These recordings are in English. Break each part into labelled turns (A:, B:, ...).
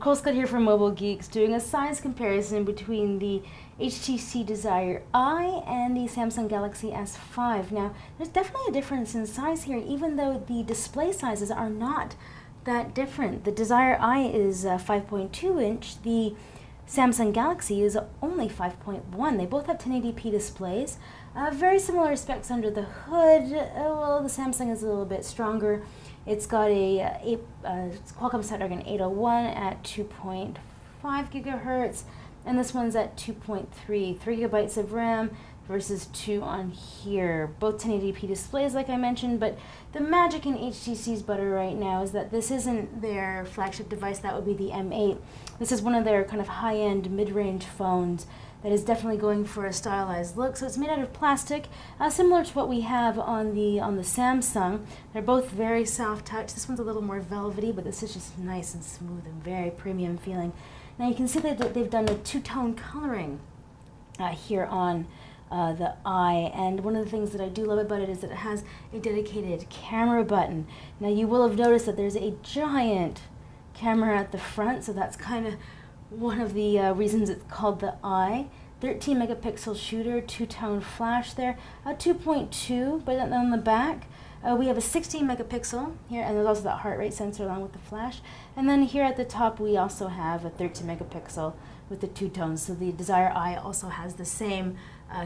A: Nicole Scott here from Mobile Geeks, doing a size comparison between the HTC Desire I and the Samsung Galaxy S5. Now, there's definitely a difference in size here, even though the display sizes are not that different. The Desire I is 5.2 inch, the Samsung Galaxy is only 5.1. They both have 1080p displays. Very similar specs under the hood. Well, the Samsung is a little bit stronger. It's got a Qualcomm Snapdragon 801 at 2.5 gigahertz, and this one's at 2.3, 3 gigabytes of RAM versus 2 on here. Both 1080p displays, like I mentioned, but the magic in HTC's butter right now is that this isn't their flagship device. That would be the M8. This is one of their kind of high-end, mid-range phones that is definitely going for a stylized look. So it's made out of plastic, similar to what we have on the Samsung. They're both very soft touch. This one's a little more velvety, but this is just nice and smooth and very premium feeling. Now you can see that they've done a two-tone coloring here on the eye, and one of the things that I do love about it is that it has a dedicated camera button. Now you will have noticed that there's a giant camera at the front, so that's kind of one of the reasons it's called the Eye. 13 megapixel shooter, two-tone flash there, 2.2, but on the back we have a 16 megapixel here, and there's also that heart rate sensor along with the flash. And then here at the top we also have a 13 megapixel with the two tones. So the Desire I also has the same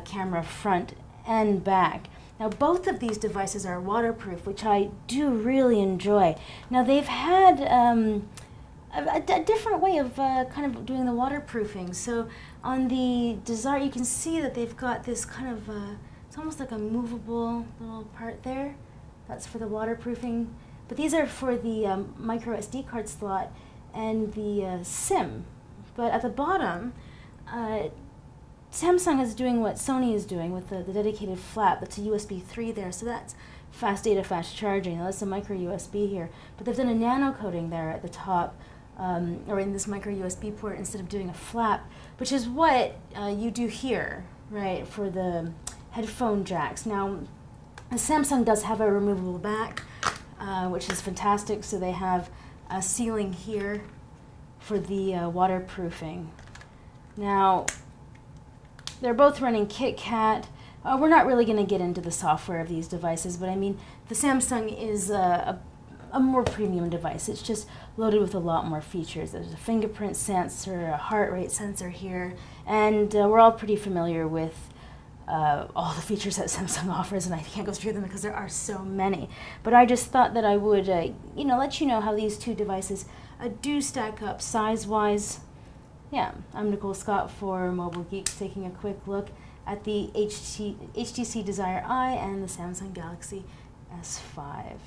A: camera front and back. Now both of these devices are waterproof, which I do really enjoy. Now they've had a different way of kind of doing the waterproofing. So on the Desire, you can see that they've got this kind of, it's almost like a movable little part there. That's for the waterproofing. But these are for the micro SD card slot and the SIM. But at the bottom, Samsung is doing what Sony is doing with the dedicated flap. That's a USB 3 there, so that's fast data, fast charging. Now that's a micro USB here. But they've done a nano coating there at the top, or in this micro USB port, instead of doing a flap, which is what you do here, right, for the headphone jacks. Now, Samsung does have a removable back, which is fantastic. So they have a sealing here for the waterproofing. Now, they're both running KitKat. We're not really going to get into the software of these devices, but I mean, the Samsung is a more premium device. It's just loaded with a lot more features. There's a fingerprint sensor, a heart rate sensor here, and we're all pretty familiar with all the features that Samsung offers, and I can't go through them because there are so many. But I just thought that I would, let you know how these two devices do stack up size-wise. Yeah, I'm Nicole Scott for Mobile Geeks, taking a quick look at the HTC Desire I and the Samsung Galaxy S5.